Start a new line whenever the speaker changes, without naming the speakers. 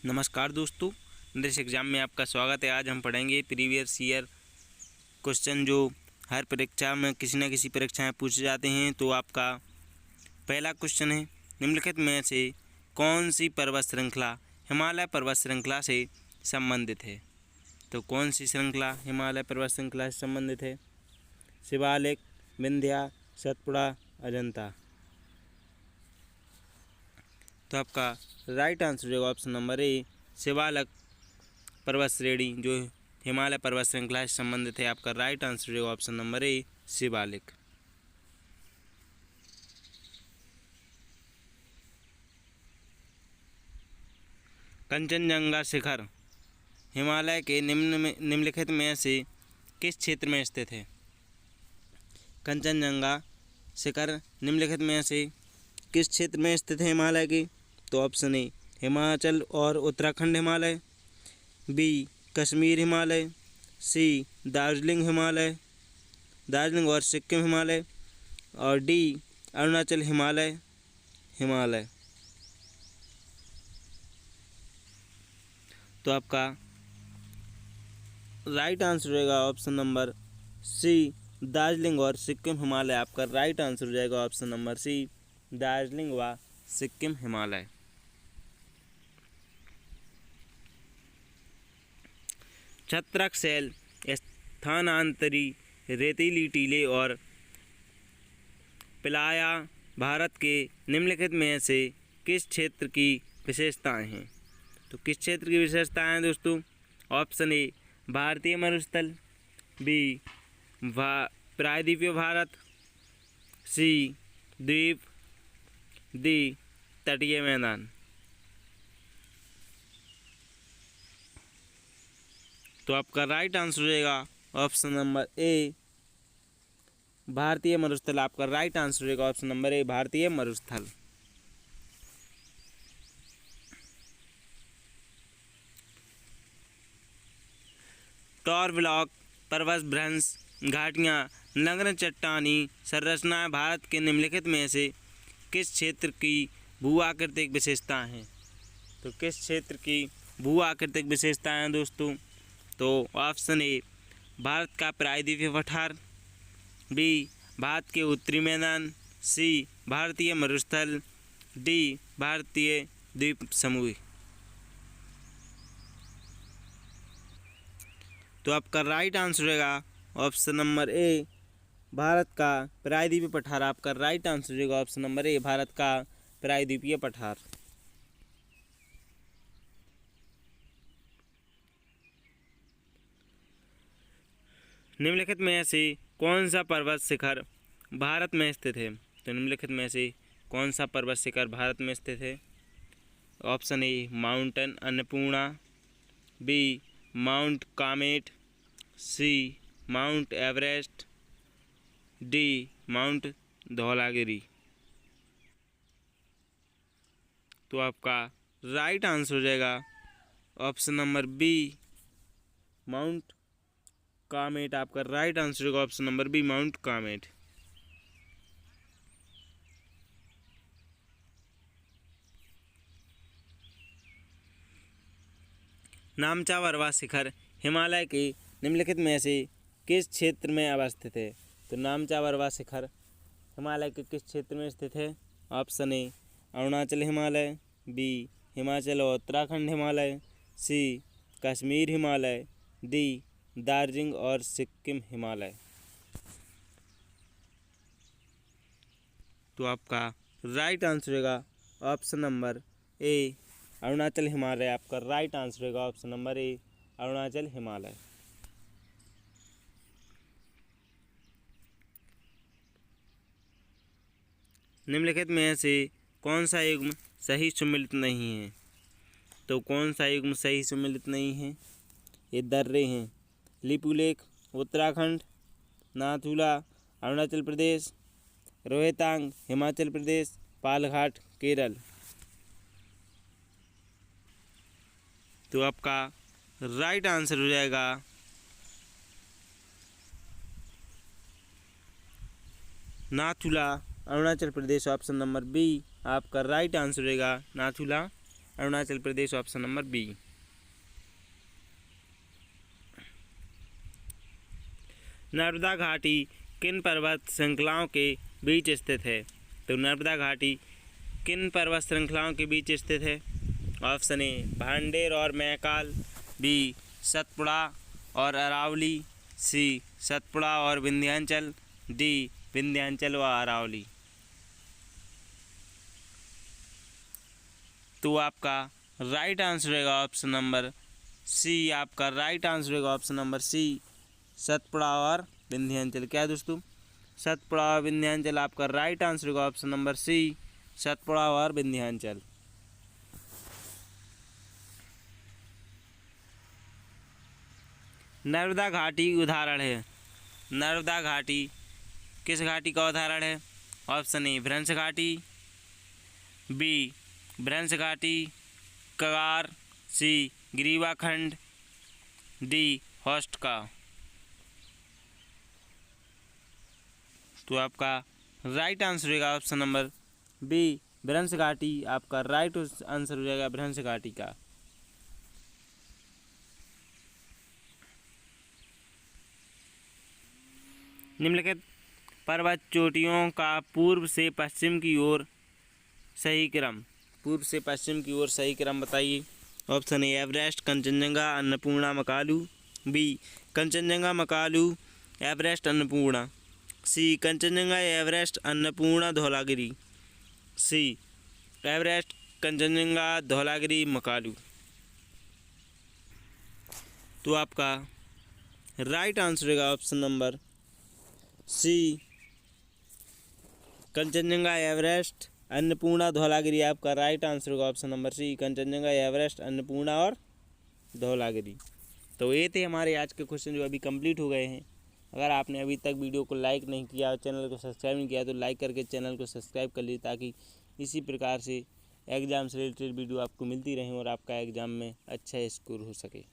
नमस्कार दोस्तों, English exam में आपका स्वागत है। आज हम पढ़ेंगे प्रीवियस ईयर क्वेश्चन जो हर परीक्षा में किसी न किसी परीक्षा में पूछे जाते हैं। तो आपका पहला क्वेश्चन है, निम्नलिखित में से कौन सी पर्वत श्रृंखला हिमालय पर्वत श्रृंखला से संबंधित है। तो कौन सी श्रृंखला हिमालय पर्वत श्रृंखला से संबंधित है? शिवालिक, विंध्या, सतपुड़ा, अजंता। तो आपका राइट आंसर जो ऑप्शन नंबर ए, शिवालिक पर्वत श्रेणी जो हिमालय पर्वत श्रृंखला से संबंधित है। आपका राइट आंसर जो option number A, Shivalik. Kanchenjunga शिखर हिमालय के निम्नलिखित में से किस क्षेत्र में स्थित है? कंचनजंगा शिखर निम्नलिखित में से किस क्षेत्र में स्थित है हिमालय के? तो ऑप्शन ए, हिमाचल और उत्तराखंड हिमालय, बी, कश्मीर हिमालय, सी, दार्जिलिंग और सिक्किम हिमालय, और डी, अरुणाचल हिमालय। तो आपका राइट आंसर रहेगा ऑप्शन नंबर सी, दार्जिलिंग और सिक्किम हिमालय। आपका राइट आंसर हो जाएगा ऑप्शन नंबर सी, दार्जिलिंग व सिक्किम हिमालय। छत्रक शैल स्थानांतरी रेतीली टीले और पिलाया भारत के निम्नलिखित में से किस क्षेत्र की विशेषताएं हैं? तो किस क्षेत्र की विशेषताएं हैं दोस्तों? ऑप्शन ए, भारतीय मरुस्थल, बी, प्रायद्वीपीय भारत, सी, द्वीप, डी, तटीय मैदान। तो आपका राइट आंसर हो जाएगा ऑप्शन नंबर ए, भारतीय मरुस्थल। आपका राइट आंसर रहेगा ऑप्शन नंबर ए, भारतीय मरुस्थल। टॉर ब्लॉक पर्वत भ्रंश घाटियाँ नग्न चट्टानी संरचनाएं भारत के निम्नलिखित में से किस क्षेत्र की भू आकृतिक विशेषताएं हैं? तो किस क्षेत्र की भू आकृतिक विशेषताएं हैं दोस्तों? तो ऑप्शन ए, भारत का प्रायद्वीपीय पठार, बी, भारत के उत्तरी मैदान, सी, भारतीय मरुस्थल, डी, भारतीय द्वीप समूह। तो आपका राइट आंसर रहेगा ऑप्शन नंबर ए, भारत का प्रायद्वीपीय पठार। आपका राइट आंसर रहेगा ऑप्शन नंबर ए, भारत का प्रायद्वीपीय पठार। निम्नलिखित में से कौन सा पर्वत शिखर भारत में स्थित है? तो निम्नलिखित में से कौन सा पर्वत शिखर भारत में स्थित है? Option A, mountain Annapurna, B, Mount Kamet, C, Mount Everest, D, Mount Dhaulagiri. तो आपका राइट आंसर हो जाएगा option number B, Mount Kamet. आपका राइट आंसर होगा option number B, Mount Kamet. Namcha Barwa शिखर हिमालय के निम्नलिखित में से किस क्षेत्र में अवस्थित है? तो नामचा वरवा शिखर हिमालय के किस क्षेत्र में स्थित है? Option A, Arunachal Himalaya, B, Himachal और उत्तराखंड हिमालय, सी, कश्मीर हिमालय, डी, दार्जिलिंग और सिक्किम हिमालय। तो आपका राइट आंसर होगा option number A, Arunachal Himalaya. आपका राइट आंसर होगा option number A, Arunachal Himalaya. निम्नलिखित में से कौन सा युग्म सही सुमेलित नहीं है? तो कौन सा युग्म सही सुमेलित नहीं है? ये दर्रे हैं, लिपुलेख उत्तराखंड, नाथुला अरुणाचल प्रदेश, रोहतांग हिमाचल प्रदेश, पालघाट केरल। तो आपका राइट आंसर हो जाएगा Nathula Arunachal Pradesh. Option number B आपका राइट आंसर रहेगा, Nathula Arunachal Pradesh option number B. Narmada घाटी किन पर्वत श्रृंखलाओं के बीच स्थित है? तो नर्मदा घाटी किन पर्वत श्रृंखलाओं के बीच स्थित है? ऑप्शन ए भांडेर और महाकाल, बी सतपुड़ा और अरावली, सी सतपुड़ा और विंध्याचल, डी विंध्याचल व अरावली। तो आपका राइट आंसर रहेगा ऑप्शन नंबर सी। आपका राइट आंसर रहेगा ऑप्शन नंबर सी, सतपुड़ा और विंध्याचल। क्या दोस्तों? सतपुड़ा और विंध्याचल आपका राइट आंसर रहेगा ऑप्शन नंबर सी, सतपुड़ा और विंध्याचल। नर्मदा घाटी उदाहरण है। नर्मदा घाटी किस घाटी का उदाहरण है? ऑप्शन ए भ्रंश घाटी, बी भ्रंश घाटी, कगार, सी ग्रीवा खंड, डी होस्ट का। तो आपका राइट आंसर रहेगा ऑप्शन नंबर बी भ्रंश घाटी। आपका राइट आंसर हो जाएगा भ्रंश घाटी का। निम्नलिखित पर्वत चोटियों का पूर्व से पश्चिम की ओर सही क्रम। पूर्व से पश्चिम की ओर सही क्रम बताइए। Option A Everest, Kanchenjunga, Annapurna, Makalu, B Kanchenjunga, Makalu, Everest, Annapurna, C Kanchenjunga, Everest, Annapurna, Dhaulagiri, C Everest, Kanchenjunga, Dhaulagiri, Makalu. तो आपका राइट आंसर रहेगा option number C, Kanchenjunga, Everest, Annapurna, Dhaulagiri. आपका राइट आंसर होगा option number C, Kanchenjunga, Everest, Annapurna और धौलागिरी। तो ये थे हमारे आज के क्वेश्चन जो अभी कंप्लीट हो गए हैं। अगर आपने अभी तक वीडियो को लाइक नहीं किया और चैनल को सब्सक्राइब नहीं किया तो लाइक करके चैनल को सब्सक्राइब कर लीजिए, ताकि इसी प्रकार से एग्ज़ाम से रिलेटेड वीडियो आपको मिलती रहें और आपका एग्ज़ाम में अच्छा स्कोर हो सके।